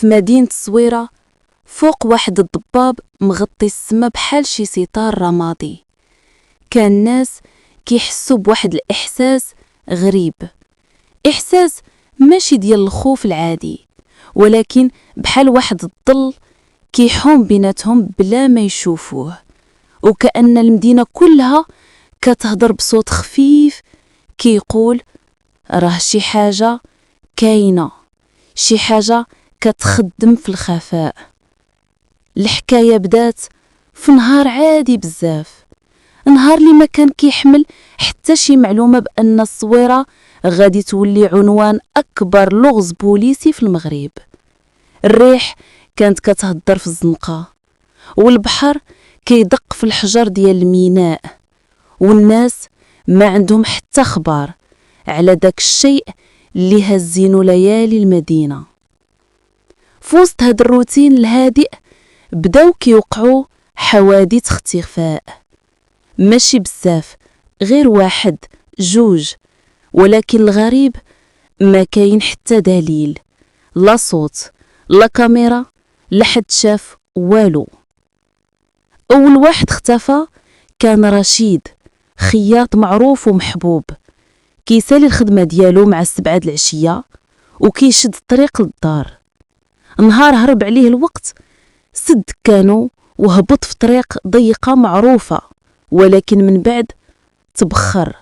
في مدينة الصويرة فوق واحد الضباب مغطي السما بحال شي ستار رمادي. كان الناس كيحسوا بواحد الإحساس غريب، إحساس ماشي ديال الخوف العادي، ولكن بحال واحد الظل كيحوم بيناتهم بلا ما يشوفوه، وكأن المدينة كلها كتهضر بصوت خفيف كيقول راه شي حاجة كاينة، شي حاجة كتخدم في الخفاء. الحكاية بدات في نهار عادي بزاف، نهار اللي ما كان كيحمل حتى شي معلومة بأن الصويرة غادي تولي عنوان أكبر لغز بوليسي في المغرب. الريح كانت كتهدر في الزنقة، والبحر كيدق في الحجر ديال الميناء، والناس ما عندهم حتى خبر على داك الشيء اللي هزينو ليالي المدينة. فوسط هاد الروتين الهادئ بداو كيوقعوا حوادث اختفاء، ماشي بزاف، غير واحد جوج، ولكن الغريب ما كاين حتى دليل، لا صوت لا كاميرا، لا حد شاف والو. اول واحد اختفى كان رشيد، خياط معروف ومحبوب، كيسالي الخدمة ديالو مع 7 العشية وكيشد الطريق للدار. نهار هرب عليه الوقت، سد كانو وهبط في طريق ضيقة معروفة، ولكن من بعد تبخر،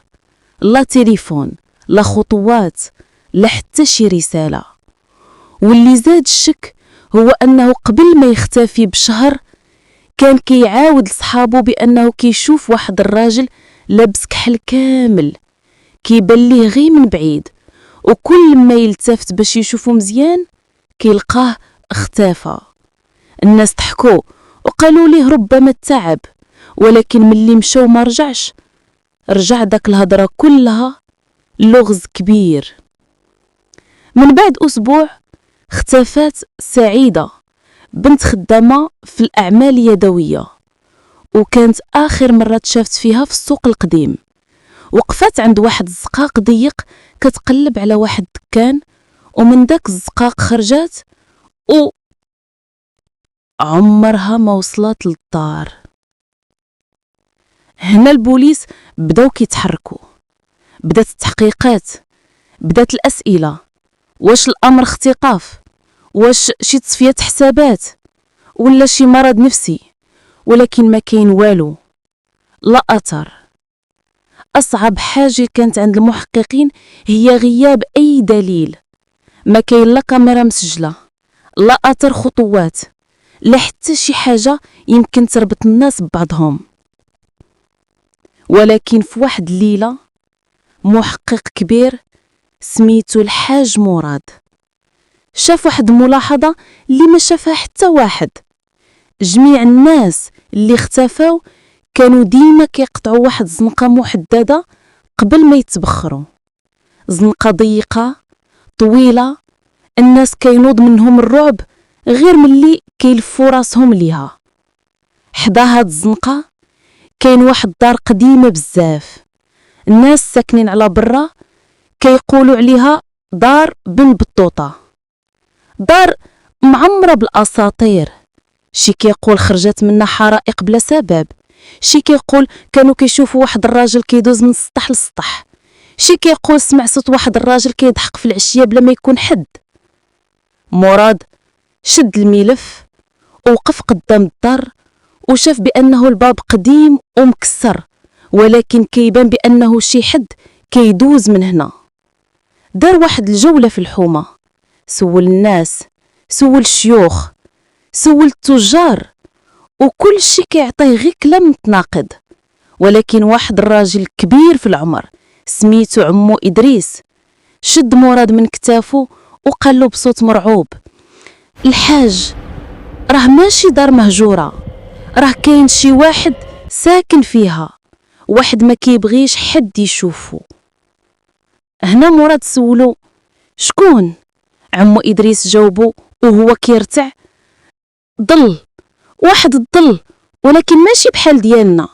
لا تليفون لا خطوات لا حتى شي رسالة. واللي زاد الشك هو أنه قبل ما يختفي بشهر كان كيعاود لصحابو بأنه كيشوف واحد الراجل لابس كحل كامل، كيبان ليه غير من بعيد، وكل ما يلتفت باش يشوفو مزيان كيلقاه اختفى. الناس ضحكوا وقالوا ليه ربما التعب، ولكن ملي مشاو ما رجعش، رجع داك الهضرة كلها لغز كبير. من بعد أسبوع اختفات سعيدة، بنت خدامة في الأعمال اليدوية، وكانت آخر مرة تشافت فيها في السوق القديم. وقفت عند واحد الزقاق ضيق كتقلب على واحد الدكان، ومن داك الزقاق خرجات و عمرها ما وصلت للدار. هنا البوليس بداو كيتحركوا، بدات التحقيقات، بدات الأسئلة، واش الأمر اختطاف، واش شي تصفية حسابات ولا شي مرض نفسي، ولكن ما كاين والو، لا أثر. أصعب حاجة كانت عند المحققين هي غياب أي دليل، ما كاين لا كاميرا مسجلة، لا أثر خطوات، لا حتى شي حاجة يمكن تربط الناس ببعضهم. ولكن في واحد الليلة محقق كبير سميتو الحاج مراد شاف واحد الملاحظة اللي ما شافها حتى واحد. جميع الناس اللي اختفاو كانوا ديما كيقطعوا واحد الزنقة محددة قبل ما يتبخروا، زنقة ضيقة طويلة، الناس كينوض منهم الرعب غير ملي كيلفوا راسهم ليها. حدا هاد الزنقة كاين واحد الدار قديمة بزاف، الناس ساكنين على برا كيقولوا عليها دار بن بطوطة، دار معمرة بالأساطير. شي كيقول خرجت منها حرائق بلا سبب، شي كيقول كانوا كيشوفوا واحد الراجل كيدوز من السطح للسطح، شي كيقول سمع صوت واحد الراجل كيضحك في العشية بلا ما يكون حد. مراد شد الملف ووقف قدام الدار وشاف بأنه الباب قديم ومكسر، ولكن كيبان بأنه شي حد كيدوز من هنا. دار واحد الجولة في الحومة، سول الناس، سول الشيوخ، سول التجار، وكل شي كيعطيه غير كلام متناقض. ولكن واحد الراجل كبير في العمر سميتو عمو إدريس شد مراد من كتافو وقال له بصوت مرعوب: الحاج، راه ماشي دار مهجورة، راه كاين شي واحد ساكن فيها، واحد ما كيبغيش حد يشوفو. هنا مراد سولو: شكون؟ عمو إدريس جاوبو وهو كيرتع: ظل، واحد الظل، ولكن ماشي بحال ديالنا.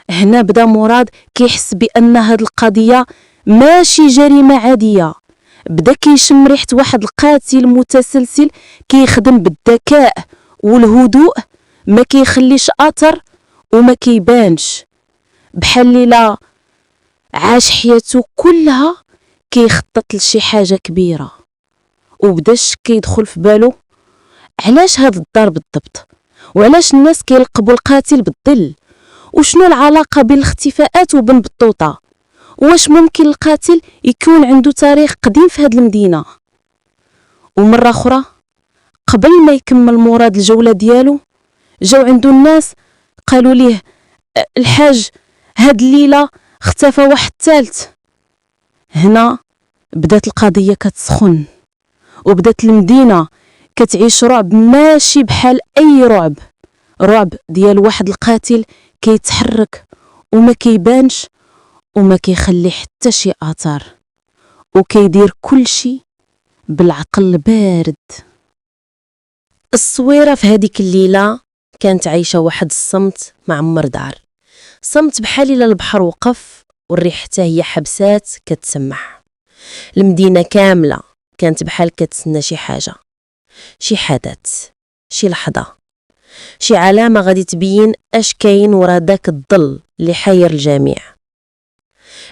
هنا بدا مراد كيحس بأن هاد القضية ماشي جريمة عادية، بدا كيشم ريحة واحد القاتل متسلسل كيخدم بالذكاء والهدوء، ما كيخليش اثر وما كيبانش، بحال ليلة عاش حياته كلها كيخطط لشي حاجة كبيرة. وبدا الشك كيدخل في بالو، علاش هاد الدار بالضبط؟ وعلاش الناس كيلقبوا القاتل بالظل؟ وشنو العلاقة بين الاختفاءات وبين بطوطة؟ واش ممكن القاتل يكون عنده تاريخ قديم في هاد المدينة؟ ومرة أخرى قبل ما يكمل مراد الجولة ديالو، جاو عنده الناس قالوا ليه الحاج هاد الليلة اختفى واحد ثالث. هنا بدات القضية كتسخن، وبدات المدينة كتعيش رعب ماشي بحال أي رعب، رعب ديال واحد القاتل كيتحرك وما كيبانش وما كيخلي حتى شي اثر، وكيدير كل شي بالعقل البارد. الصويرة في هذيك الليلة كانت عايشة واحد الصمت معمر دار، صمت بحال إلا البحر وقف والريح حتى هي حبسات كتسمح. المدينة كاملة كانت بحال كتسنى شي حاجة، شي حدث، شي لحظة، شي علامة غادي تبين اش كاين ورا داك الظل اللي حير الجميع.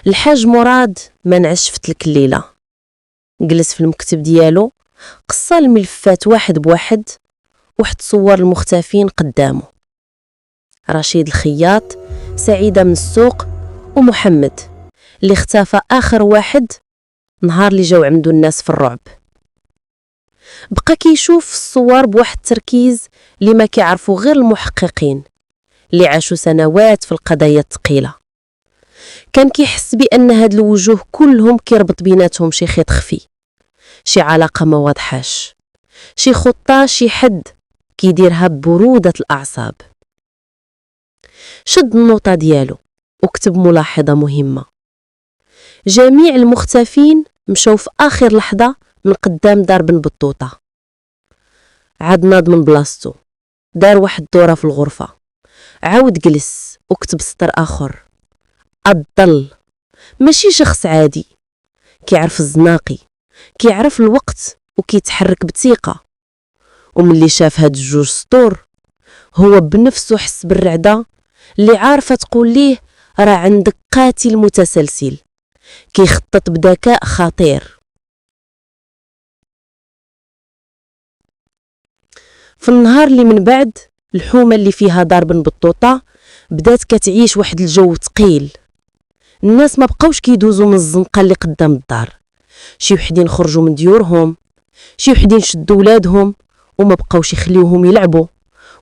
الحاج مراد ما نعش في تلك الليلة، جلس في المكتب ديالو، قصى الملفات واحد بواحد وحط صور المختفين قدامه: رشيد الخياط، سعيدة من السوق، ومحمد اللي اختفى آخر واحد نهار اللي جاو عنده الناس في الرعب. بقى كيشوف الصور بواحد التركيز اللي ما كيعرفوا غير المحققين اللي عاشوا سنوات في القضايا الثقيلة. كان كيحس بأن هاد الوجوه كلهم كيربط بيناتهم شي خيط خفي، شي علاقة ما واضحاش، شي خطة، شي حد كيديرها ببرودة الأعصاب. شد النوطة ديالو وكتب ملاحظة مهمة: جميع المختفين مشاو في آخر لحظة من قدام دار بن بطوطة. عاد ناض من بلاصتو، دار واحد الدورة في الغرفة، عاود جلس وكتب سطر آخر: الظل ماشي شخص عادي، كيعرف الزناقي، كيعرف الوقت وكيتحرك بثقة. وملي شاف هاد الجوج سطور هو بنفسه حس بالرعدة اللي عارفة تقول ليه راه عندك قاتل متسلسل كيخطط بذكاء خطير. في النهار اللي من بعد، الحومة اللي فيها دار بن بطوطة بدات كتعيش واحد الجو ثقيل. الناس ما بقاوش كيدوزوا من الزنقة اللي قدام الدار، شي وحدين خرجوا من ديورهم، شي وحدين شدوا ولادهم وما بقاوش يخليوهم يلعبوا،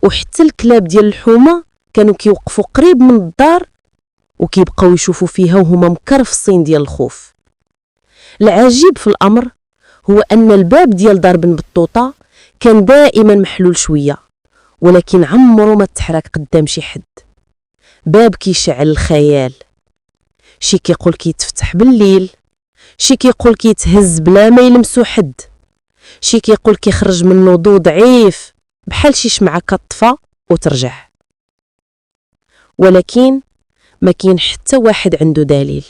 وحتى الكلاب ديال الحومة كانوا كيوقفوا قريب من الدار وكيبقاو يشوفوا فيها وهما مكرفصين ديال الخوف. العجيب في الأمر هو أن الباب ديال دار بن بطوطة كان دائما محلول شوية، ولكن عمره ما تحرك قدام شي حد. باب كيشعل الخيال، شي كيقول كيتفتح بالليل، شي كيقول كيتهز بلا ما يلمسو حد، شي كيقول كيخرج منه ضوء ضعيف بحال شي شمعة كطفى وترجع. ولكن ما كاين حتى واحد عنده دليل،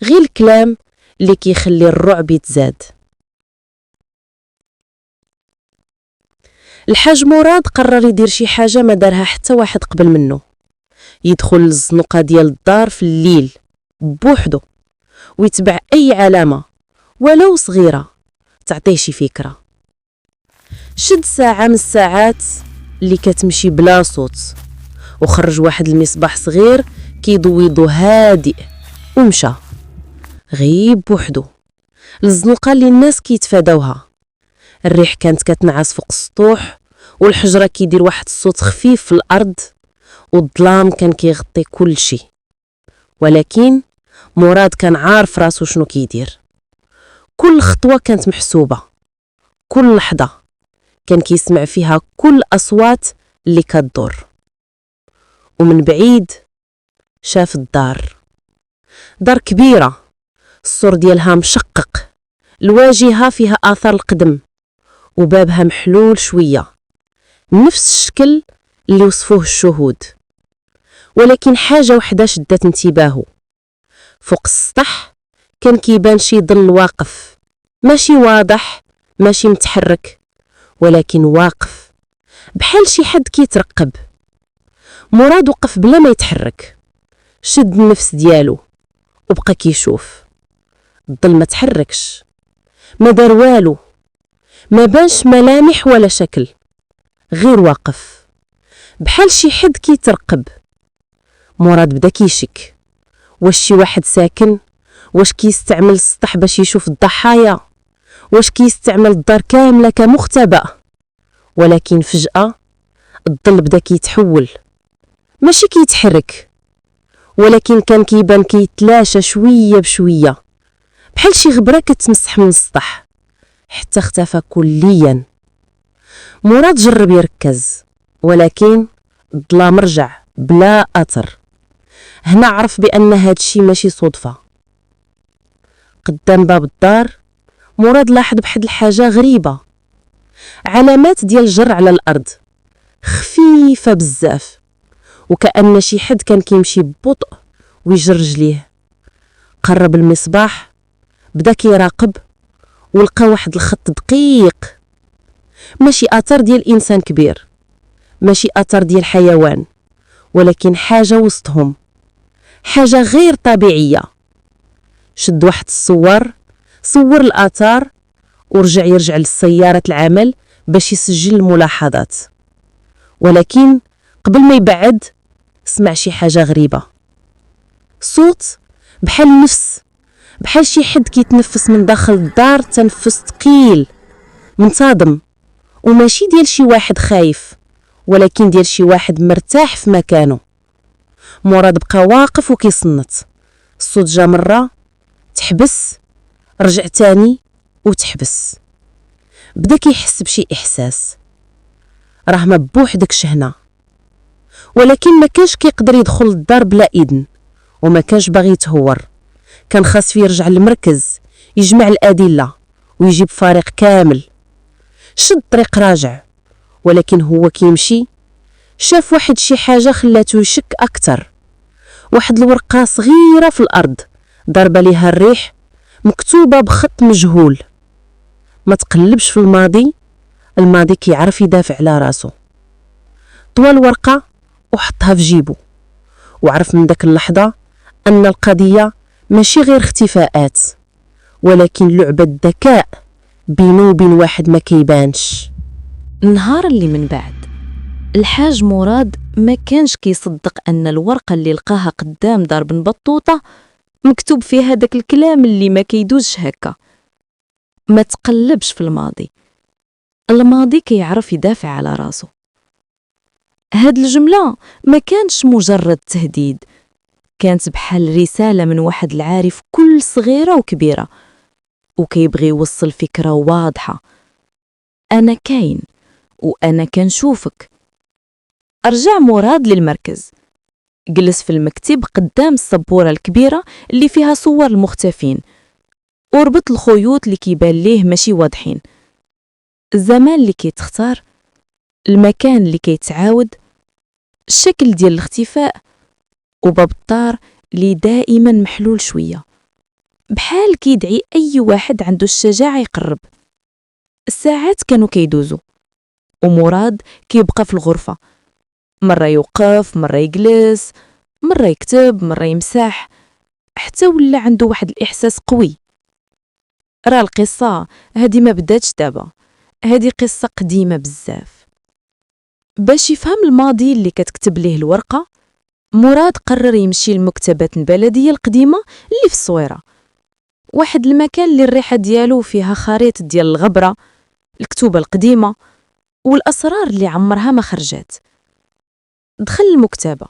غير الكلام اللي كيخلي الرعب يتزاد. الحاج مراد قرر يدير شي حاجة ما دارها حتى واحد قبل منه: يدخل للزنقة ديال الدار في الليل بوحدو ويتبع أي علامة ولو صغيرة تعطيه شي فكرة. شد ساعة من الساعات اللي كتمشي بلا صوت، وخرج واحد المصباح صغير كيضوي ضو هادئ، ومشى غيب بوحدو للزنقة اللي الناس كيتفاداوها. الريح كانت كتنعس فوق السطوح، والحجرة كيدير واحد الصوت خفيف في الأرض، والظلام كان كيغطي كل شي. ولكن مراد كان عارف راسو شنو كيدير. كل خطوة كانت محسوبة، كل لحظة كان كيسمع فيها كل أصوات اللي كتدور. ومن بعيد شاف الدار، دار كبيرة، السور ديالها مشقق، الواجهة فيها آثار القدم، وبابها محلول شوية نفس الشكل اللي وصفوه الشهود. ولكن حاجة وحدة شدت انتباهه: فوق السطح كان كيبان شي ظل واقف ماشي واضح، ماشي متحرك، ولكن واقف بحال شي حد كيترقب. مراد وقف بلا ما يتحرك، شد النفس ديالو وبقى كيشوف. الظل ما تحركش، ما دار والو، ما بانش ملامح ولا شكل، غير واقف بحال شي حد كيترقب. مراد بدا كيشك، واش شي واحد ساكن؟ واش كيستعمل السطح باش يشوف الضحايا؟ واش كيستعمل الدار كاملة كمختبأ؟ ولكن فجأة الظل بدا كيتحول، ماشي كيتحرك، ولكن كان كيبان كيتلاشى شوية بشوية، بحال شي غبرة كتمسح من السطح، حتى اختفى كليا. مراد جرب يركز، ولكن الظلام رجع بلا أثر. هنا عرف بأن هادشي ماشي صدفة. قدام باب الدار مراد لاحظ بحد الحاجة غريبة، علامات ديال الجر على الأرض خفيفة بزاف، وكأن شي حد كان كيمشي ببطء ويجر رجليه. قرب المصباح، بدا كيراقب، ولقى واحد الخط دقيق، ماشي أثر ديال إنسان كبير، ماشي أثر ديال حيوان، ولكن حاجة وسطهم، حاجة غير طبيعية. شد واحد الصور، صور الآثار، ورجع يرجع للسيارة العمل باش يسجل الملاحظات. ولكن قبل ما يبعد سمع شي حاجة غريبة، صوت بحال النفس، بحال شي حد كيتنفس من داخل الدار، تنفس ثقيل منتظم، وماشي ديال شي واحد خايف، ولكن ديال شي واحد مرتاح في مكانه. مراد بقى واقف وكيصنت. الصوت جا مرة، تحبس، رجع تاني وتحبس. بدا كيحس بشي إحساس، راه ما بوحدكش هنا، ولكن ما كانش كيقدر يدخل الدار بلا إذن، وما كانش باغي يتهور. كان خاص فيه يرجع للمركز، يجمع الأدلة ويجيب فريق كامل. شد طريق راجع، ولكن هو كيمشي شاف واحد شي حاجة خلاتو يشك أكتر. واحد الورقة صغيرة في الأرض ضربة ليها الريح، مكتوبة بخط مجهول. ما تقلبش في الماضي، الماضي كيعرف يدافع على راسو. طوى الورقة وحطها في جيبو، وعرف من داك اللحظة أن القضية ماشي غير اختفاءات، ولكن لعبة ذكاء بينه وبين واحد ما كيبانش. النهار اللي من بعد الحاج مراد ما كانش كيصدق أن الورقة اللي لقاها قدام دار بن بطوطة مكتوب فيها داك الكلام اللي ما كيدوزش هكا. ما تقلبش في الماضي، الماضي كيعرف يدافع على راسو. هاد الجملة ما كانش مجرد تهديد، كانت بحال رسالة من واحد العارف كل صغيرة وكبيرة، وكيبغي يوصل فكرة واضحة: أنا كاين وأنا كنشوفك. أرجع مراد للمركز، جلس في المكتب قدام السبورة الكبيرة اللي فيها صور المختفين، وربط الخيوط اللي كيبان ليه ماشي واضحين، الزمان اللي كيتختار، المكان اللي كيتعاود، الشكل ديال الاختفاء، وباب الدار اللي دائما محلول شوية، بحال كيدعي أي واحد عنده الشجاعة يقرب. الساعات كانوا كيدوزو، ومراد كيبقى في الغرفة، مرة يوقف، مرة يجلس، مرة يكتب، مرة يمسح، حتى ولا عنده واحد الإحساس قوي. راه القصة هادي ما بداتش دابا، هادي قصة قديمة بزاف. باش يفهم الماضي اللي كتكتب ليه الورقة، مراد قرر يمشي للمكتبات البلدية القديمة اللي في الصويرة، واحد المكان اللي الريحة ديالو فيها خريطة ديال الغبرة، الكتوبة القديمة والأسرار اللي عمرها ما خرجات. دخل المكتبة،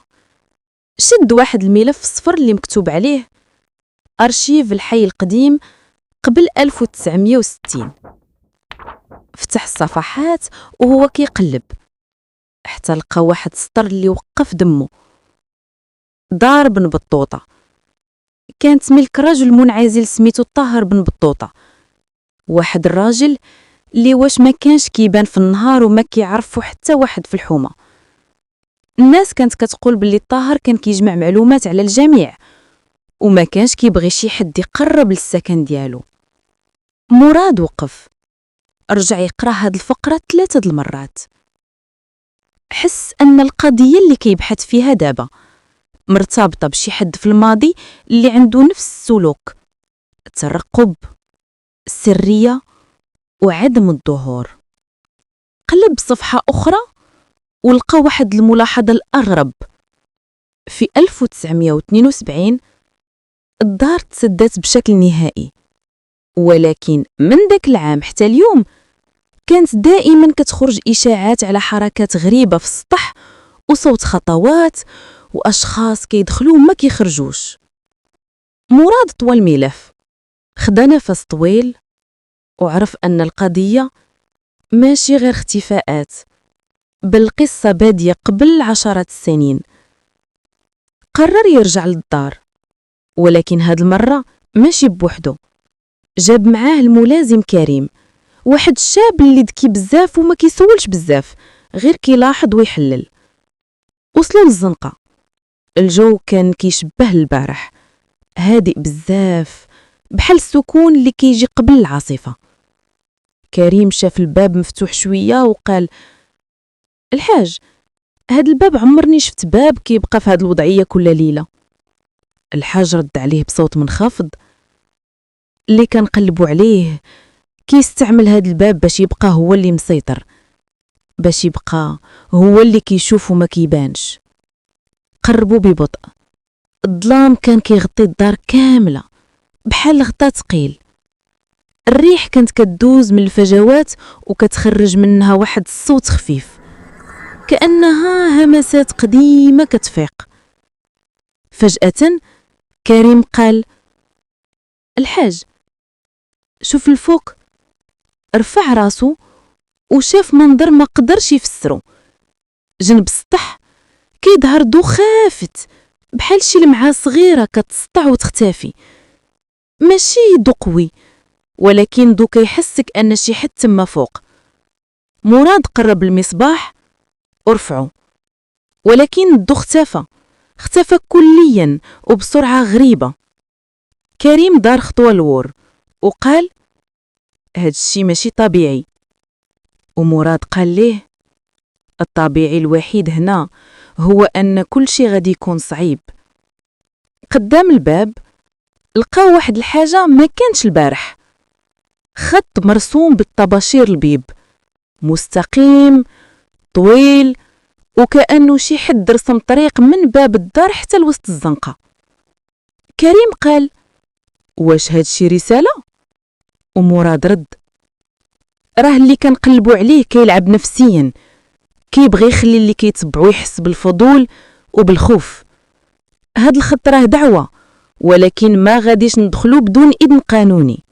شد واحد الملف صفر اللي مكتوب عليه أرشيف الحي القديم قبل 1960. فتح الصفحات وهو كيقلب، حتى لقى واحد سطر اللي وقف دمه: دار بن بطوطة كانت ملك رجل منعزل سميتو طاهر بن بطوطة، واحد الراجل اللي واش ما كانش كيبان في النهار وما كيعرفو حتى واحد في الحومة. الناس كانت كتقول باللي طاهر كان كيجمع معلومات على الجميع، وما كانش كيبغي شي حد يقرب للسكن ديالو. مراد وقف، رجع يقرا هاد الفقرة 3 المرات. حس أن القضية اللي كيبحث فيها دابا مرتبطة بشي حد في الماضي اللي عنده نفس السلوك، الترقب، السرية وعدم الظهور. قلب صفحة أخرى ولقى واحد الملاحظة الأغرب. في 1972 الدار تسدات بشكل نهائي، ولكن من داك العام حتى اليوم كانت دائما كتخرج إشاعات على حركات غريبة في السطح وصوت خطوات وأشخاص كيدخلوا وما كيخرجوش. مراد طوى الملف، خدا نفس طويل وعرف أن القضية ماشي غير اختفاءات، بل قصة بادية قبل عشرات السنين. قرر يرجع للدار، ولكن هاد المرة ماشي بوحدو، جاب معاه الملازم كريم، واحد الشاب اللي ذكي بزاف وما كيسولش بزاف، غير كيلاحظ ويحلل. وصلوا للزنقة، الجو كان كيشبه البارح، هادئ بزاف، بحال السكون اللي كيجي قبل العاصفة. كريم شاف الباب مفتوح شوية وقال: الحاج، هاد الباب عمرني شفت باب كيبقى في هاد الوضعية كل ليلة. الحاج رد عليه بصوت منخفض: اللي كنقلبوا عليه كيستعمل هاد الباب باش يبقى هو اللي مسيطر، باش يبقى هو اللي كيشوف وما كيبانش. قربوا ببطء، الظلام كان كيغطي الدار كاملة بحال غطا ثقيل. الريح كانت كدوز من الفجوات وكتخرج منها واحد الصوت خفيف، كأنها همسات قديمة كتفيق. فجأة كريم قال: الحاج، شوف الفوق. رفع راسو وشاف منظر ما قدرش يفسرو. جنب السطح كيظهر ضو خافت بحال شي لمعة صغيرة كتسطع وتختفي، ماشي ضو قوي، ولكن ضو كيحسك أن شي حد تما فوق. مراد قرب المصباح ورفعو، ولكن الضو اختفى كليا وبسرعة غريبة. كريم دار خطوة لور وقال: هاد الشي ماشي طبيعي. ومراد قال ليه: الطبيعي الوحيد هنا هو أن كل شي غادي يكون صعيب. قدام الباب لقاو واحد الحاجة ما كانش البارح، خط مرسوم بالطباشير البيض، مستقيم طويل، وكأنه شي حد رسم طريق من باب الدار حتى لوسط الزنقة. كريم قال: واش هادشي رسالة؟ ومراد رد: راه اللي كنقلبوا عليه كيلعب نفسيا، كيبغي يخلي اللي كيتبعو يحس بالفضول وبالخوف. هاد الخط راه دعوة، ولكن ما غاديش ندخلو بدون إذن قانوني.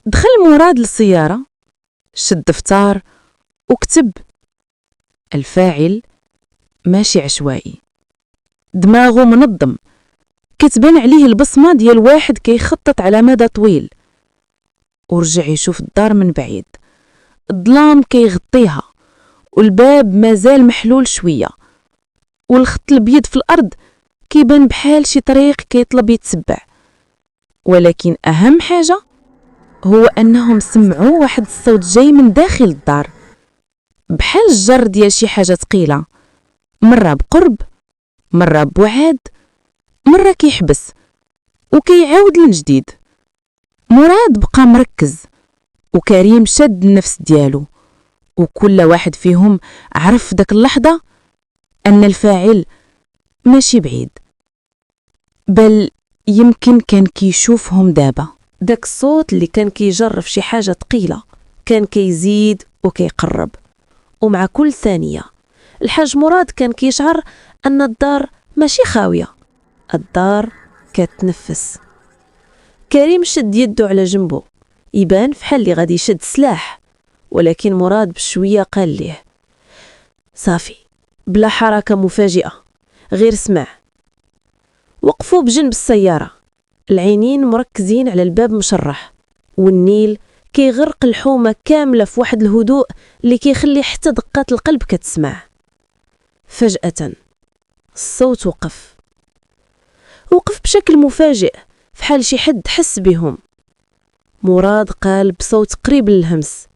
دخل مراد للسيارة، شد دفتر وكتب. الفاعل ماشي عشوائي، دماغه منظم، كتبان عليه البصمة ديال واحد كيخطط على مدى طويل. ورجع يشوف الدار من بعيد، الظلام كيغطيها والباب مازال محلول شوية، والخط البيض في الأرض كيبان بحال شي طريق كيطلب يتسبع. ولكن أهم حاجة هو أنهم سمعوا واحد الصوت جاي من داخل الدار، بحال الجر ديال شي حاجة ثقيلة، مرة بقرب، مرة ببعاد، مرة كيحبس وكيعاود من جديد. مراد بقى مركز، وكريم شد النفس ديالو، وكل واحد فيهم عرف داك اللحظة أن الفاعل ماشي بعيد، بل يمكن كان كيشوفهم دابا. داك الصوت اللي كان كيجرف شي حاجة ثقيلة كان كيزيد وكيقرب، ومع كل ثانية الحاج مراد كان كيشعر أن الدار ماشي خاوية، الدار كتنفس. كريم شد يدو على جنبه، يبان فحال اللي غادي يشد سلاح، ولكن مراد بشوية قال ليه: صافي، بلا حركة مفاجئة، غير اسمع. وقفوا بجنب السيارة، العينين مركزين على الباب مشرح، والنيل كيغرق الحومة كاملة في واحد الهدوء اللي كيخلي حتى دقات القلب كتسمع. فجأة الصوت وقف بشكل مفاجئ، فحال شي حد حس بهم. مراد قال بصوت قريب للهمس: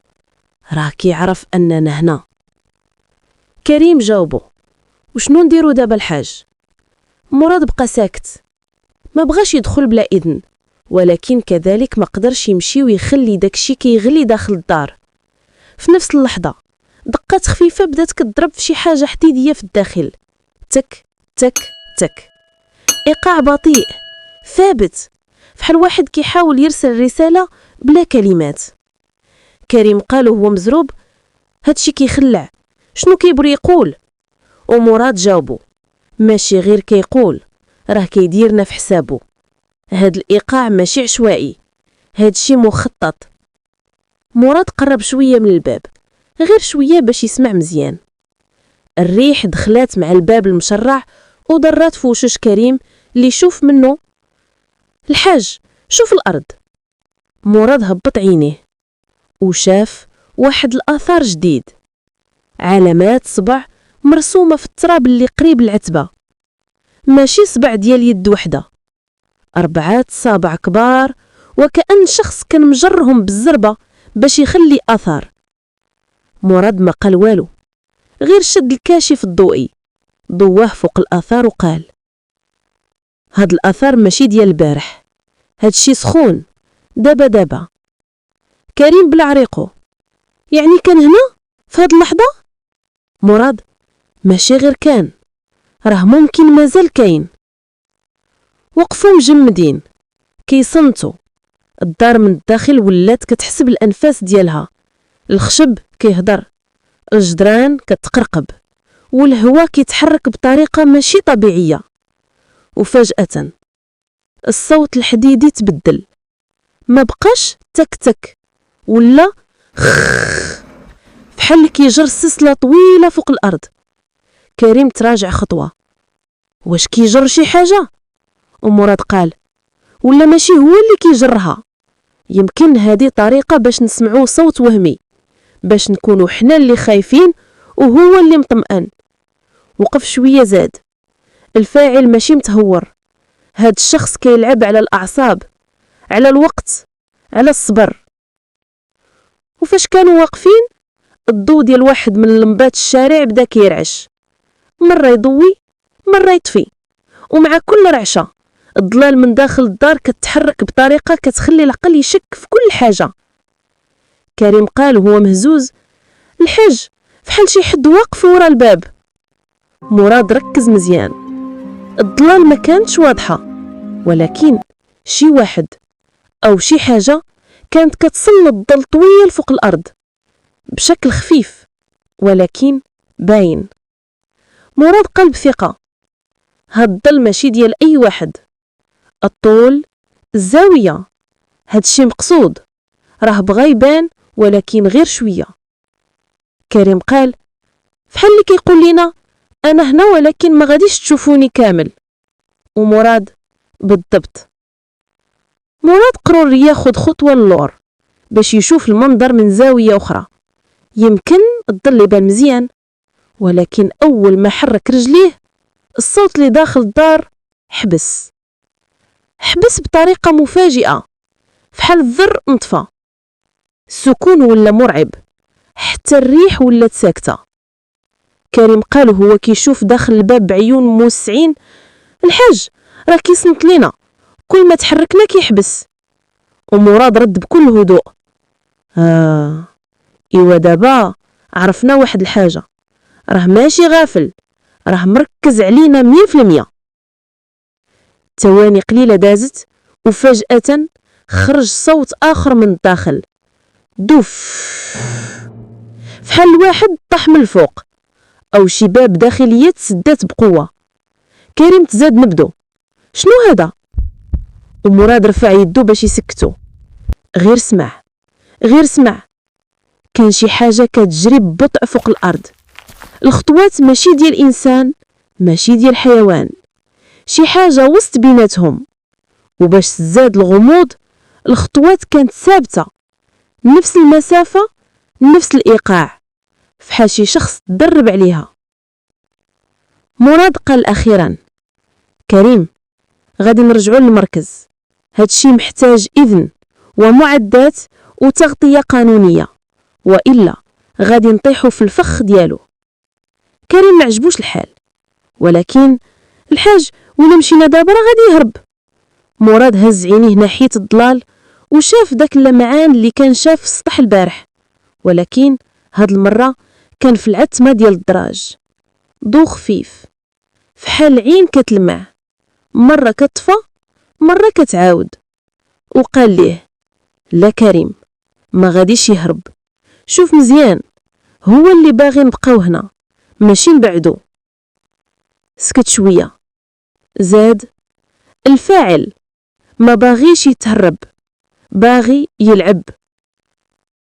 راه كيعرف أننا هنا. كريم جاوبو: وشنو نديرو دابا الحاج؟ مراد بقى ساكت، ما بغاش يدخل بلا إذن، ولكن كذلك ما قدرش يمشي ويخلي داكشي كيغلي داخل الدار. في نفس اللحظة دقات خفيفة بدات كتضرب في شي حاجة حديدية في الداخل. تك تك تك، إيقاع بطيء ثابت، فحال واحد كيحاول يرسل رسالة بلا كلمات. كريم قال وهو مزروب: هادشي كيخلع، شنو كيبغي يقول؟ ومراد جاوبو: ماشي غير كيقول، راه كيديرنا في حسابو. هاد الإيقاع ماشي عشوائي، هادشي مخطط. مراد قرب شوية من الباب، غير شوية باش يسمع مزيان. الريح دخلات مع الباب المشرع وضرات في وشوش كريم اللي شوف منه: الحاج شوف الأرض. مراد هبط عينيه وشاف واحد الآثار جديد، علامات صبع مرسومة في التراب اللي قريب العتبة. ماشي صبع ديال يد وحدة، 4 صابع كبار، وكأن شخص كان مجرهم بالزربة باش يخلي أثر. مراد ما قال والو، غير شد الكاشف الضوئي ضواه فوق الآثار وقال: هاد الآثار ماشي ديال البارح، هادشي سخون دابا. كريم بلا عريقو: يعني كان هنا في هاد اللحظة؟ مراد: ماشي غير كان، راه ممكن مازال كاين. وقفوا مجمدين كيصنتوا. الدار من الداخل ولات كتحس بالأنفاس ديالها، الخشب كيهضر، الجدران كتقرقب، والهواء كيتحرك بطريقة ماشي طبيعية. وفجأة الصوت الحديدي تبدل، ما بقاش تك تك، ولا فحال كيجر سلسلة طويلة فوق الأرض. كريم تراجع خطوة: واش كيجر شي حاجة؟ ومراد قال: ولا ماشي هو اللي كيجرها، يمكن هذه طريقة باش نسمعو صوت وهمي، باش نكونو حنا اللي خايفين وهو اللي مطمئن. وقف شوية زاد: الفاعل ماشي متهور، هاد الشخص كيلعب على الأعصاب، على الوقت، على الصبر. وفاش كانوا واقفين الضو ديال واحد من لمبات الشارع بدا كيرعش، مرة يضوي مرة يطفي، ومع كل رعشة الظلال من داخل الدار كتحرك بطريقة كتخلي العقل يشك في كل حاجة. كريم قال وهو مهزوز: الحاج فحال شي حد واقف ورا الباب. مراد ركز مزيان، الظلال ما كانتش واضحة، ولكن شي واحد أو شي حاجة كانت كتسلط ظل طويل فوق الأرض بشكل خفيف ولكن باين. مراد قال بثقة: هاد الظل ماشي ديال أي واحد، الطول، الزاوية، هادشي مقصود، راه بغا يبان ولكن غير شوية. كريم قال: فحال اللي كيقول لينا أنا هنا ولكن ما غاديش تشوفوني كامل. ومراد: بالضبط. مراد قرر ياخد خطوة للور باش يشوف المنظر من زاوية أخرى، يمكن الظل يبان مزيان. ولكن أول ما حرك رجليه الصوت اللي داخل الدار حبس بطريقة مفاجئة، فحال الذر انطفى. السكون ولا مرعب، حتى الريح ولات ساكتة. كريم قال هو كيشوف داخل الباب بعيون موسعين: الحاج راه كيصنت لينا، كل ما تحركنا كيحبس. ومراد رد بكل هدوء: إيوا دابا عرفنا واحد الحاجة، راه ماشي غافل، راه مركز علينا 100%. ثواني قليلة دازت وفجأة خرج صوت آخر من الداخل: دوف، فحال الواحد طاح من الفوق أو شي باب داخلية تسدات بقوة. كريم تزاد نبدو: شنو هذا؟ ومراد رفع يدو باش يسكتو. غير سمع، كان شي حاجة كتجري ببطء فوق الأرض، الخطوات ماشي ديال إنسان ماشي ديال حيوان، شي حاجة وسط بيناتهم. وباش تزاد الغموض الخطوات كانت ثابتة، نفس المسافة، نفس الإيقاع، فحال شي شخص تدرب عليها. مراد قال أخيرا: كريم غادي نرجعو للمركز، هادشي محتاج إذن ومعدات وتغطية قانونية، وإلا غادي نطيحو في الفخ ديالو. كريم ما عجبوش الحال، ولكن الحاج ولا مشينا دابا راه غادي يهرب. مراد هز عينيه ناحية الظلال وشاف داك اللمعان اللي كان شاف في السطح البارح، ولكن هاد المرة كان في العتمة ديال الدراج، ضو خفيف فحال عين كتلمع، مرة كتطفى مرة كتعاود. وقال ليه: لا كريم، ما غاديش يهرب، شوف مزيان، هو اللي باغي نبقاو هنا ماشي نبعدو. سكت شوية، زاد: الفاعل ما باغيش يتهرب، باغي يلعب،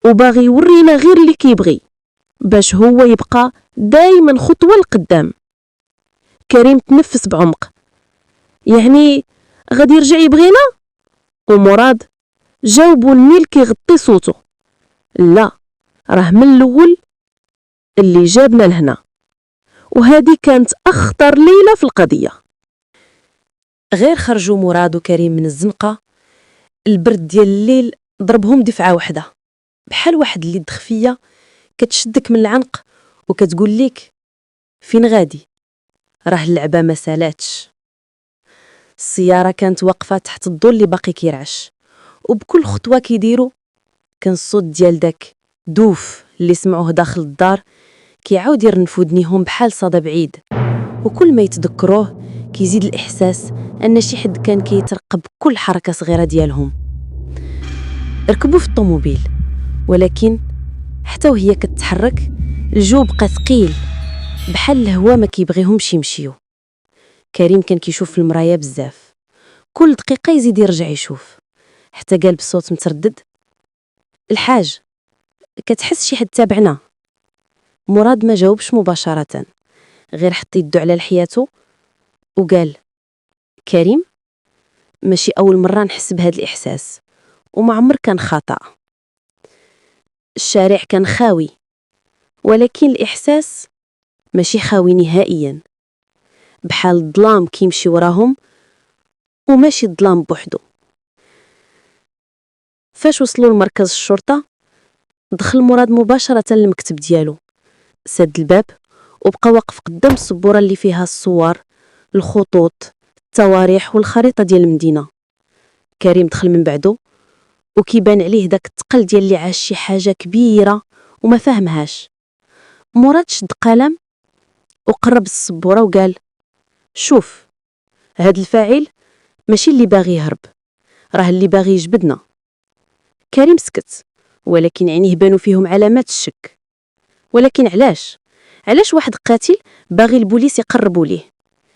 وباغي يورينا غير اللي كيبغي باش هو يبقى دايما خطوة لقدام. كريم تنفس بعمق، يعني غادي يرجع يبغينا؟ ومراد جاوبو النيل كيغطي صوتو: لا، راه من الاول اللي جابنا لهنا. وهذه كانت اخطر ليلة في القضية. غير خرجوا مراد وكريم من الزنقة، البرد ديال الليل ضربهم دفعة واحدة، بحال واحد اليد خفية كتشدك من العنق وكتقول ليك: فين غادي؟ راه اللعبة ما سالاتش. السيارة كانت واقفة تحت الضو اللي باقي كيرعش، وبكل خطوة كيديروا كان الصوت ديال داك دوف اللي سمعوه داخل الدار كيعاود يرنف ودنيهم بحال صدى بعيد. وكل ما يتذكروه كيزيد الإحساس أن شي حد كان كيترقب كل حركة صغيرة ديالهم. ركبوا في الطوموبيل، ولكن حتى وهي كتتحرك الجو بقى ثقيل، بحال الهوا ما كيبغيهمش يمشيو. كريم كان كيشوف في المرايا بزاف، كل دقيقة يزيد يرجع يشوف، حتى قال بصوت متردد: الحاج، كتحس شي حد تابعنا؟ مراد ما جاوبش مباشرة، غير حط يدو على لحياته وقال: كريم، ماشي أول مرة نحس بهذا الإحساس، وما عمر كان خطأ. الشارع كان خاوي، ولكن الإحساس ماشي خاوي نهائيا، بحال الظلام كيمشي وراهم وماشي الظلام بوحدو. فاش وصلوا لمركز الشرطة دخل مراد مباشرة للمكتب ديالو، سد الباب وبقى واقف قدام السبورة اللي فيها الصور، الخطوط، التواريخ والخريطة ديال المدينة. كريم دخل من بعده وكيبان عليه داك التقل ديال اللي عاش شي حاجة كبيرة وما فاهمهاش. مراد شد قلم وقرب السبورة وقال: شوف، هاد الفاعل ماشي اللي باغي يهرب، راه اللي باغي يجبدنا. كريم سكت، ولكن عينيه بانوا فيهم علامات الشك. ولكن علاش واحد قاتل باغي البوليس يقربوا ليه؟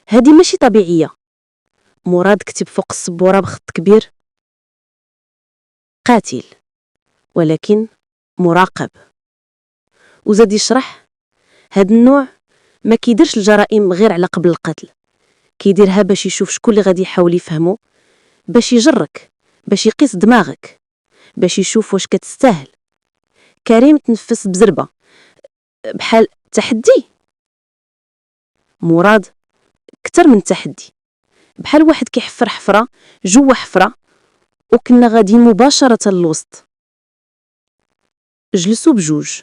هذه ماشي طبيعية. مراد كتب فوق السبورة بخط كبير: قاتل، ولكن مراقب. وزاد يشرح: هاد النوع ما كيديرش الجرائم غير على قبل القتل، كيديرها باش يشوف شكون اللي غادي يحاول يفهمه، باش يجرك، باش يقيس دماغك، باش يشوف واش كتستاهل. كريم تنفس بزربة بحال تحدي. مراد كتر من تحدي، بحال واحد كيحفر حفرة جوا حفرة وكنا غاديين مباشرة للوسط. جلسوا بجوج،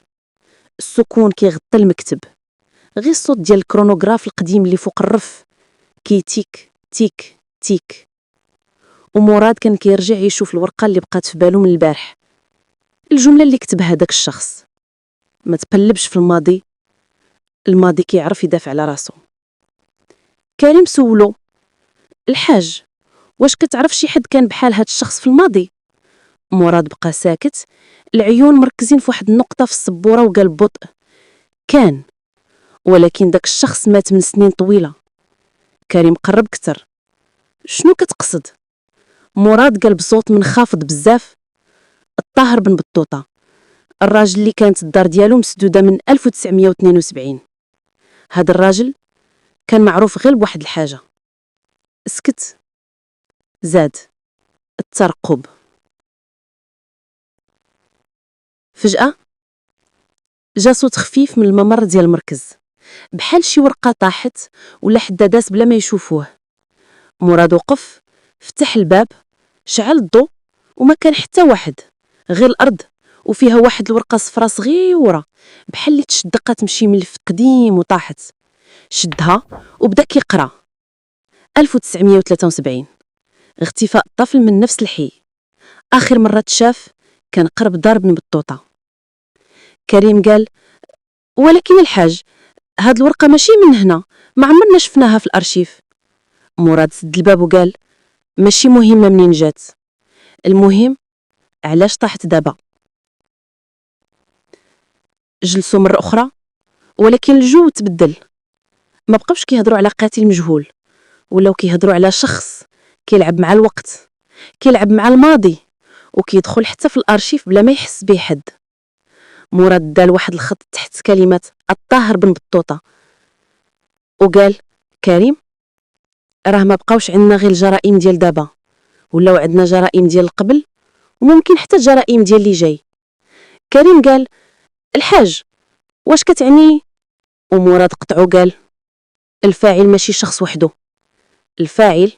السكون كيغطي المكتب، غير الصوت ديال الكرونوغراف القديم اللي فوق الرف كيتيك تيك تيك. ومراد كان كيرجع يشوف الورقة اللي بقات في بالو من البارح، الجملة اللي كتبها داك الشخص: ما تقلبش في الماضي، الماضي كيعرف يدافع على راسو. كريم سولو: الحاج، واش كتعرف شي حد كان بحال هاد الشخص في الماضي؟ مراد بقى ساكت، العيون مركزين في واحد النقطة في السبورة، وقال ببطء: كان، ولكن داك الشخص مات من سنين طويلة. كريم قرب كتر: شنو كتقصد؟ مراد قال بصوت منخفض بزاف: الطاهر بن بطوطة، الراجل اللي كانت الدار ديالو مسدودة من 1972. هاد الراجل كان معروف غير بواحد الحاجة. سكت، زاد: الترقب. فجأة جا صوت خفيف من الممر ديال المركز، بحال شي ورقة طاحت ولا حدا داس بلا ما يشوفوه. مراد وقف، فتح الباب، شعل الضو وما كان حتى واحد، غير الأرض، وفيها واحد الورقة صفرا صغيورة بحال اللي تشدقات من شي ملف قديم وطاحت. شدها وبدا كيقرا 1973 اختفاء الطفل من نفس الحي، آخر مرة تشاف كان قرب دار بن بطوطة. كريم قال: ولكن الحاج، هاد الورقة ماشي من هنا، ما عمرنا شفناها في الأرشيف. مراد سد الباب وقال: ماشي مهمة منين جات، المهم علاش طاحت دابا. جلسوا مرة أخرى، ولكن الجو تبدل، ما بقاوش كيهضروا على قاتل مجهول، ولاو كيهضروا على شخص كيلعب مع الوقت، كيلعب مع الماضي، وكيدخل حتى في الأرشيف بلا ما يحس به حد. مراد دال واحد الخط تحت كلمات الطاهر بن بطوطة وقال: كريم، راه ما بقاوش عندنا غير الجرائم ديال دابا، ولاو عندنا جرائم ديال القبل، وممكن حتى الجرائم ديال اللي جاي. كريم قال: الحاج، واش كتعني؟ ومراد قطعو قال: الفاعل ماشي شخص وحده، الفاعل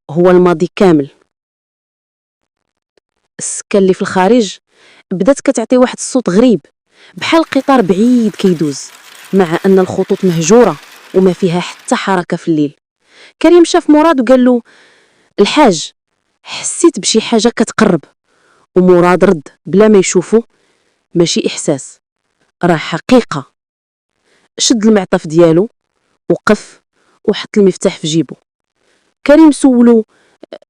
هو الماضي كامل. السكة اللي في الخارج بدات كتعطي واحد الصوت غريب، بحال قطار بعيد كيدوز، مع ان الخطوط مهجورة وما فيها حتى حركة في الليل. كريم شاف مراد وقال له: الحاج، حسيت بشي حاجة كتقرب. ومراد رد بلا ما يشوفه: ماشي إحساس، راه حقيقة. شد المعطف ديالو، وقف وحط المفتاح في جيبو. كريم سولو: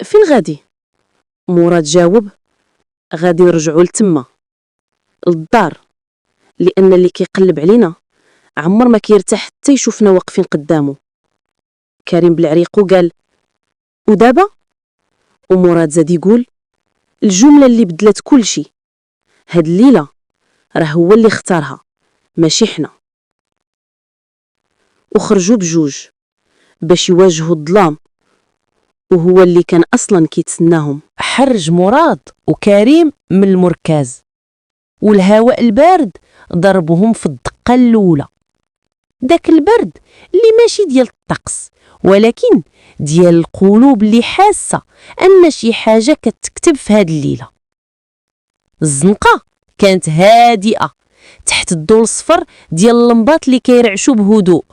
فين غادي؟ مراد جاوب: غادي نرجعو لتما، للدار، لأن اللي كيقلب علينا عمر ما كيرتاح حتى يشوفنا واقفين قدامه. كريم بالعريقو قال: ودابا؟ ومراد زاد يقول الجملة اللي بدلت كل شي: هاد الليلة راه هو اللي اختارها، ماشي حنا. وخرجوا بجوج باش يواجهوا الظلام، وهو اللي كان أصلا كيتسناهم. حرج مراد وكريم من المركز، والهواء البارد ضربهم في الدقة الأولى. داك البرد اللي ماشي ديال الطقس، ولكن ديال القلوب اللي حاسة أن شي حاجة كتكتب في هاد الليلة. الزنقة كانت هادئة تحت الضوء الصفر ديال اللمبات اللي كيرعشوا بهدوء،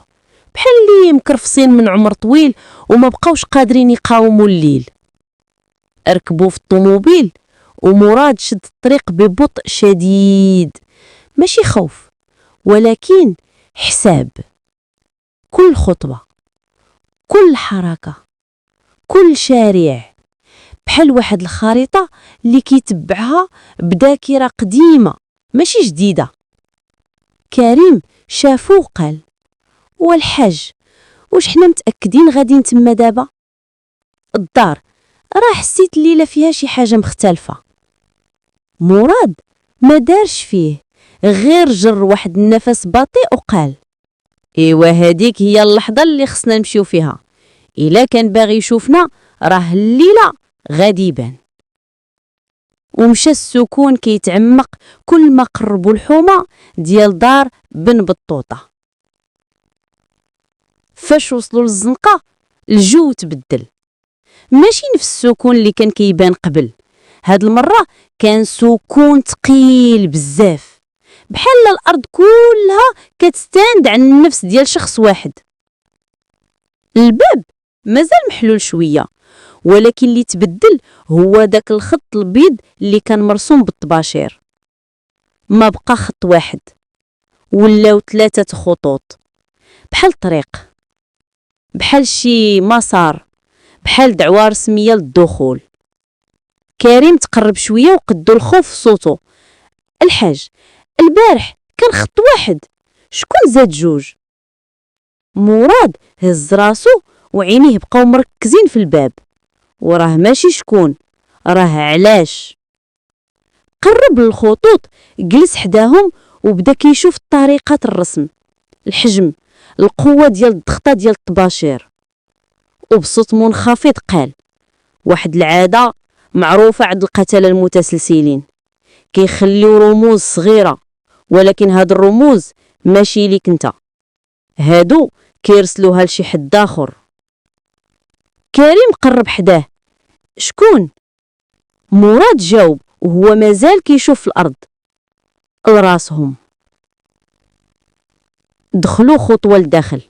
بحال اللي مكرفصين من عمر طويل وما بقاوش قادرين يقاوموا الليل. ركبوا في الطوموبيل، ومراد شد الطريق ببطء شديد، ماشي خوف ولكن حساب. كل خطوة، كل حركة، كل شارع، بحال واحد الخريطة اللي كيتبعها بذاكرة قديمة ماشي جديدة. كريم شافو وقال: والحاج، واش حنا متأكدين غادي تما دابا؟ الدار راه حسيت الليلة فيها شي حاجة مختلفة. مراد ما دارش فيه، غير جر واحد النفس بطيء وقال: ايوا هاديك هي اللحظة اللي خصنا نمشيو فيها، إلا كان باغي يشوفنا راه الليلة غادي يبان. ومشى السكون كيتعمق كل ما قربوا الحومة ديال دار بن بطوطة. فاش وصلوا للزنقة الجو تبدل، ماشي نفس السكون اللي كان كيبان قبل. هاد المرة كان سكون تقيل بزاف، بحال الأرض كلها كتستاند عن النفس ديال شخص واحد. الباب مازال محلول شوية، ولكن اللي تبدل هو داك الخط البيض اللي كان مرسوم بالطباشير. ما بقى خط واحد، ولاو 3 خطوط، بحال طريق، بحال شي مسار، بحال دعوة رسمية للدخول. كريم تقرب شوية وقدو الخوف في صوتو: الحاج، البارح كان خط واحد، شكون زاد 2؟ مراد هز راسو وعينيه بقاو مركزين في الباب، وراه ماشي شكون، راه علاش. قرب للخطوط، جلس حداهم وبدا كيشوف طريقة الرسم، الحجم، القوة ديال الضغطة ديال الطباشير. وبصوت منخفض قال: واحد العادة معروفة عند القتلة المتسلسلين، كيخليو رموز صغيرة، ولكن هاد الرموز ماشي ليك انت، هادو كيرسلوها لشي حد آخر. كريم قرب حداه: شكون؟ مراد جاوب وهو مازال كيشوف في الأرض لراسهم. دخلوا خطوة لداخل.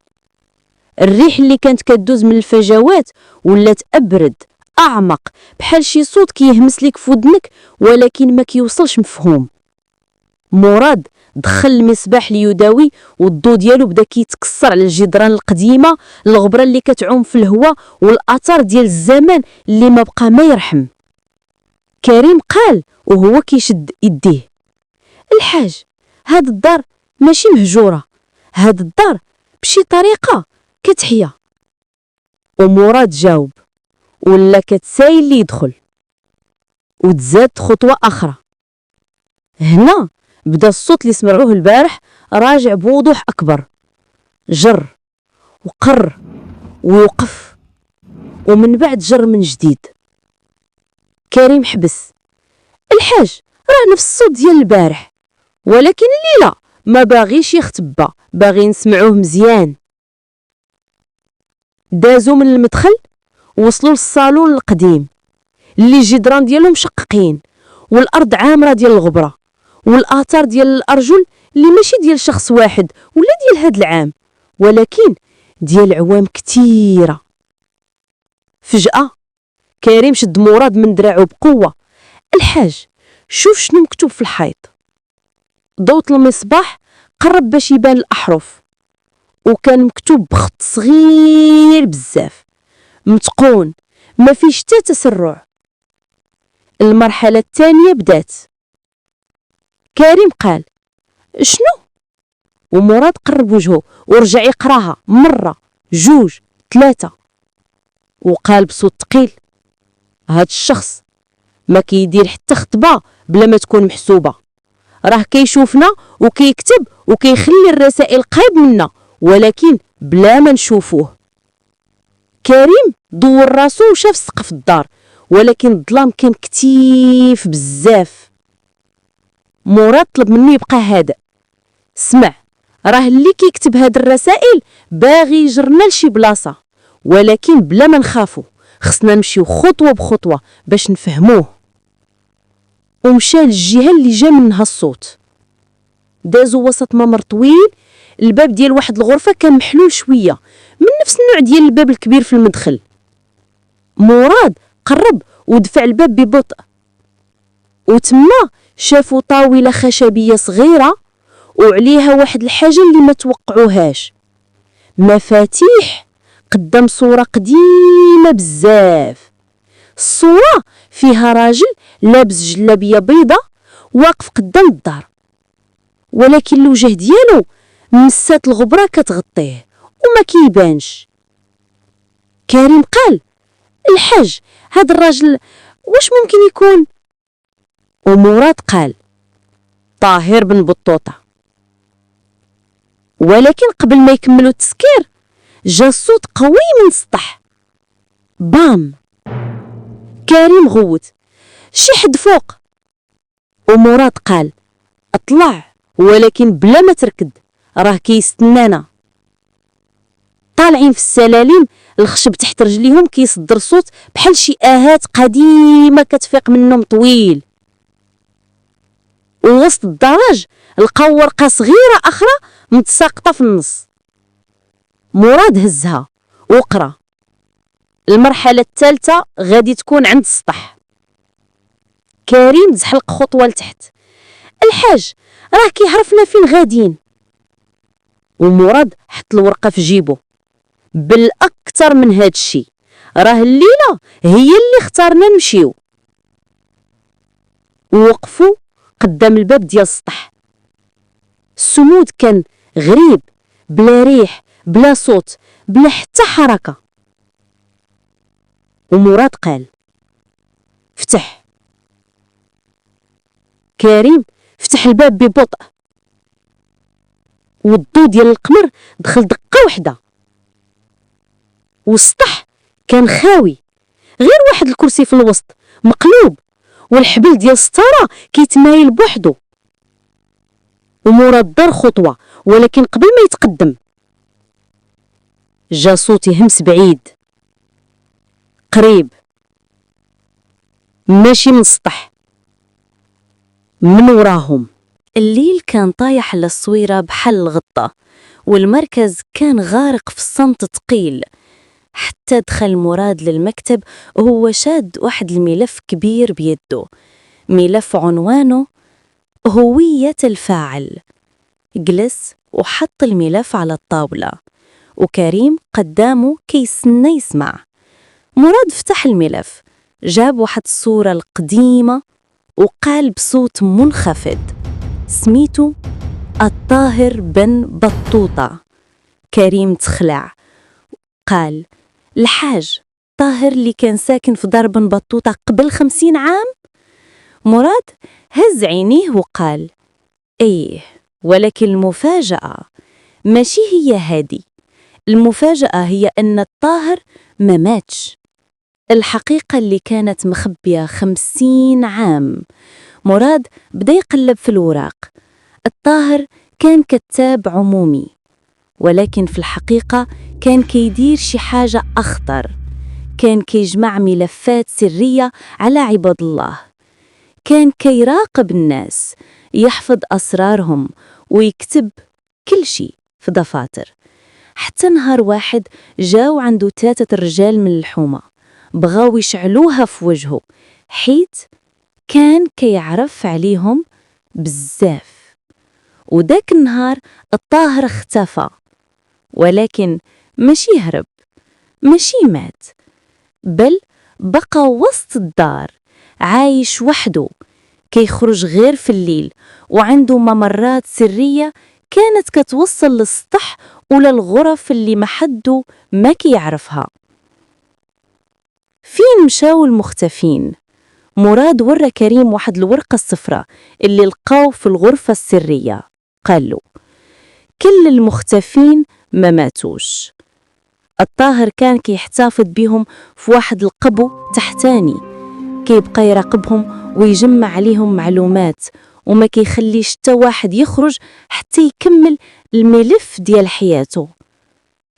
الريح اللي كانت كدوز من الفجوات ولات أبرد أعمق، بحال شي صوت كيهمس ليك في ودنك ولكن ما كيوصلش مفهوم. مراد دخل المصباح اليدوي والضو ديالو بدا كيتكسر على الجدران القديمة، الغبرة اللي كتعوم في الهواء والأثر ديال الزمان اللي ما بقى ما يرحم. كريم قال وهو كيشد يديه: الحاج، هاد الدار ماشي مهجورة، هاد الدار بشي طريقة كتحيا. ومراد جاوب ولا كتسايل اللي يدخل وتزاد خطوة أخرى. هنا بدا الصوت اللي سمعوه البارح راجع بوضوح أكبر، جر وقر ويوقف ومن بعد جر من جديد. كريم حبس: الحاج، راه نفس الصوت ديال البارح، ولكن الليلة ما باغيش يختبى، باغي نسمعوه مزيان. دازو من المدخل وصلوا للصالون القديم اللي الجدران ديالو مشققين والأرض عامرة ديال الغبرة والآثار ديال الأرجل اللي ماشي ديال شخص واحد ولا ديال هاد العام ولكن ديال عوام كتيرة. فجأة كريم شد مراد من دراعو بقوة: الحاج، شوف شنو مكتوب في الحيط. ضوت المصباح قرب باش يبان الأحرف، وكان مكتوب بخط صغير بزاف متقون ما فيش حتى تسرع. المرحلة الثانية بدات. كريم قال: شنو؟ ومراد قرب وجهه ورجع يقراها مرة جوج ثلاثة وقال بصوت ثقيل: هاد الشخص ما كيدير حتى خطبة بلا ما تكون محسوبة، راه كيشوفنا وكيكتب وكيخلي الرسائل قريب منا ولكن بلا ما نشوفوه. كريم دور راسو وشاف سقف الدار ولكن الظلام كان كتيف بزاف. مراد طلب منه يبقى هادئ: اسمع، راه اللي كيكتب هاد الرسائل باغي يجرنا لشي بلاصة ولكن بلا ما نخافو، خصنا نمشيو خطوة بخطوة باش نفهموه. ومشى للجهة اللي جا منها الصوت. دازو وسط ممر طويل، الباب ديال واحد الغرفة كان محلول شوية من نفس النوع ديال الباب الكبير في المدخل. مراد قرب ودفع الباب ببطء وتما شافوا طاولة خشبية صغيرة وعليها واحد الحاجة اللي ما توقعوهاش: مفاتيح قدام صورة قديمة بزاف. الصورة فيها راجل لابس جلابية بيضة واقف قدام الدار ولكن الوجه ديالو مسات الغبرة كتغطيه وما كيبانش. كريم قال: الحاج، هاد الراجل واش ممكن يكون؟ ومراد قال: طاهر بن بطوطة. ولكن قبل ما يكملوا التسكير جا صوت قوي من السطح: بام. كريم غوت: شي حد فوق. ومراد قال: اطلع ولكن بلا ما تركد، راه كيستنانا. طالعين في السلالم، الخشب تحت رجليهم كيصدر صوت بحال شي آهات قديمة كتفيق من النوم طويل. ووسط الدرج لقاو ورقة صغيرة أخرى متساقطة في النص. مراد هزها وقرا: المرحلة الثالثة غادي تكون عند السطح. كريم زحلق خطوة لتحت: الحاج، راه كيعرفنا فين غاديين. ومراد حط الورقة في جيبه: بالأكثر من هاد الشي، راه الليلة هي اللي اختارنا نمشيو. ووقفوا قدام الباب ديال السطح. السمود كان غريب، بلا ريح بلا صوت بلا حتى حركة. ومراد قال: فتح. كريم فتح الباب ببطء والضو ديال القمر دخل دقة وحدة. والسطح كان خاوي، غير واحد الكرسي في الوسط مقلوب والحبل ديال الستارة كيتمايل بوحدو. ومراد دار خطوة ولكن قبل ما يتقدم جا صوت يهمس بعيد قريب: ماشي من السطح، من وراهم. الليل كان طايح للصويرة بحال الغطة، والمركز كان غارق في الصمت ثقيل. حتى دخل مراد للمكتب وهو شاد واحد الملف كبير بيده، ملف عنوانه هوية الفاعل. جلس وحط الملف على الطاولة، وكريم قدامه كيستنى يسمع. مراد فتح الملف، جاب واحد الصورة القديمة وقال بصوت منخفض: سميتو الطاهر بن بطوطة. كريم تخلع، قال: الحاج طاهر اللي كان ساكن في دار بن بطوطة قبل 50 عام؟ مراد هز عينيه وقال: ايه، ولكن المفاجأة ماشي هي هادي. المفاجأة هي أن الطاهر ما ماتش. الحقيقة اللي كانت مخبية 50 عام. مراد بدأ يقلب في الوراق. الطاهر كان كتاب عمومي، ولكن في الحقيقة كان كيدير شي حاجة أخطر. كان كيجمع ملفات سرية على عباد الله. كان كيراقب الناس، يحفظ أسرارهم ويكتب كل شي في دفاتر. حتى نهار واحد جاو عنده 3 رجال من الحومة، بغاو يشعلوها في وجهه، حيت كان كيعرف عليهم بزاف. وداك النهار الطاهر اختفى، ولكن ماشي هرب، ماشي مات، بل بقى وسط الدار عايش وحده، كيخرج غير في الليل، وعنده ممرات سرية كانت كتوصل للسطح ولا الغرف اللي محدو ما كيعرفها. فين مشاو المختفين؟ مراد ورى كريم واحد الورقة الصفراء اللي لقاو في الغرفة السرية. قالوا: كل المختفين ما ماتوش. الطاهر كان كيحتفظ بيهم في واحد القبو تحتاني، كيبقى يراقبهم ويجمع عليهم معلومات، وما كيخليش حتى واحد يخرج حتى يكمل الملف ديال حياته.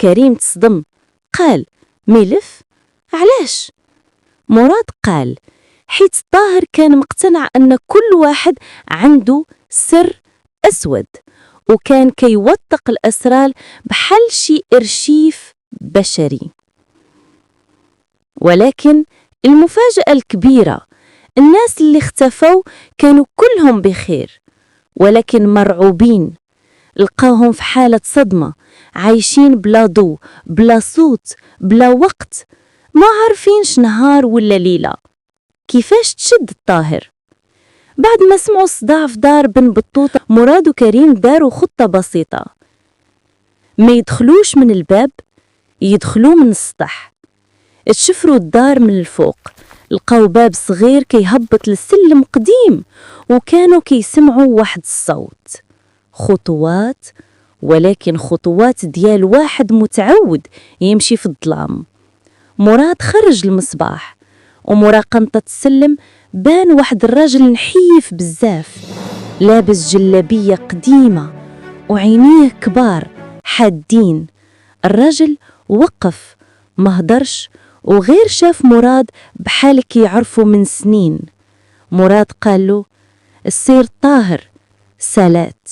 كريم تصدم، قال: ملف؟ علاش؟ مراد قال: حيت الطاهر كان مقتنع أن كل واحد عنده سر أسود، وكان كيوثق الأسرار بحال شي إرشيف بشري. ولكن المفاجأة الكبيرة، الناس اللي اختفوا كانوا كلهم بخير، ولكن مرعوبين. لقاهم في حالة صدمة، عايشين بلا ضوء، بلا صوت، بلا وقت، ما عارفينش نهار ولا ليلة. كيفاش تشد الطاهر؟ بعد ما سمعوا الصداع في دار بن بطوطة، مراد وكريم داروا خطة بسيطة: ما يدخلوش من الباب، يدخلوا من السطح. تشفروا الدار من الفوق، لقاو باب صغير كيهبط للسلم قديم، وكانوا كيسمعوا واحد الصوت، خطوات، ولكن خطوات ديال واحد متعود يمشي في الظلام. مراد خرج المصباح، ومورا قنطة السلم بان واحد الراجل نحيف بزاف، لابس جلابية قديمة وعينيه كبار حادين. الراجل وقف، مهدرش، وغير شاف مراد بحال كيعرفه من سنين. مراد قالو: السير طاهر، سالات.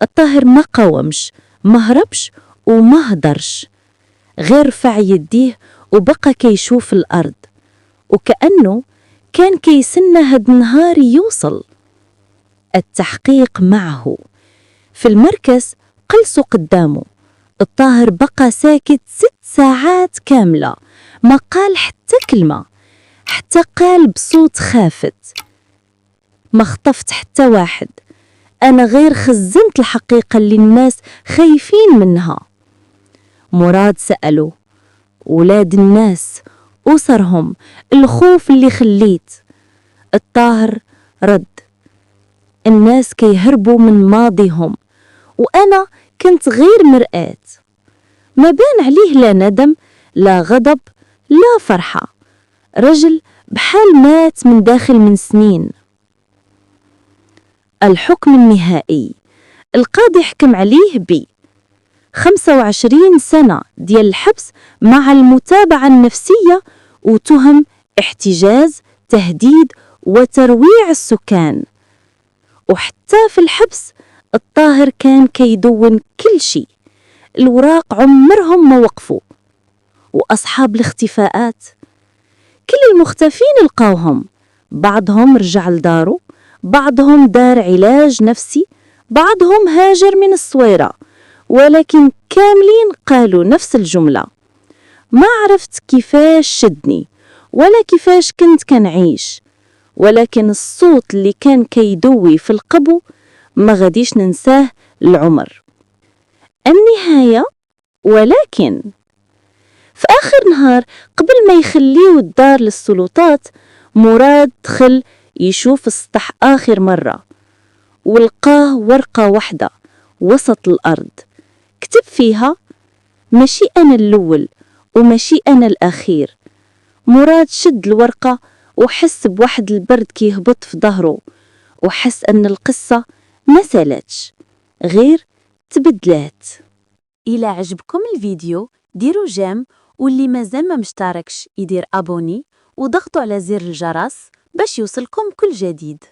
الطاهر ما قاومش، ما هربش وما هدرش، غير رفع يديه وبقى كيشوف الأرض، وكأنه كان كيسنى هاد النهار يوصل. التحقيق معه في المركز قلسوا قدامه. الطاهر بقى ساكت 6 ساعات كاملة، ما قال حتى كلمة، حتى قال بصوت خافت: ما خطفت حتى واحد، أنا غير خزنت الحقيقة اللي الناس خايفين منها. مراد سأله: ولاد الناس، أسرهم، الخوف اللي خليت؟ الطاهر رد: الناس كيهربوا من ماضيهم، وأنا كنت غير مرآة. ما بان عليه لا ندم، لا غضب، لا فرحة، رجل بحال مات من داخل من سنين. الحكم النهائي: القاضي حكم عليه ب 25 سنة ديال الحبس مع المتابعة النفسية وتهم احتجاز التهديد وترويع السكان. وحتى في الحبس الطاهر كان كيدون كل شيء، الوراق عمرهم ما وقفوا. وأصحاب الاختفاءات كل المختفين لقاوهم، بعضهم رجع لدارو، بعضهم دار علاج نفسي، بعضهم هاجر من الصويرة، ولكن كاملين قالوا نفس الجملة: ما عرفت كيفاش شدني ولا كيفاش كنت كنعيش، ولكن الصوت اللي كان كيدوي في القبو ما غاديش ننساه العمر. النهاية. ولكن في آخر نهار قبل ما يخليو الدار للسلطات، مراد دخل يشوف السطح آخر مرة، ولقاه ورقة واحدة وسط الأرض كتب فيها: ماشي أنا الأول وماشي أنا الأخير. مراد شد الورقة وحس بواحد البرد كيهبط في ظهره، وحس أن القصة ما سالتش، غير تبدلات. إلى عجبكم الفيديو ديروا جيم، واللي مازال ما مشتركش يدير أبوني وضغطوا على زر الجرس باش يوصلكم كل جديد.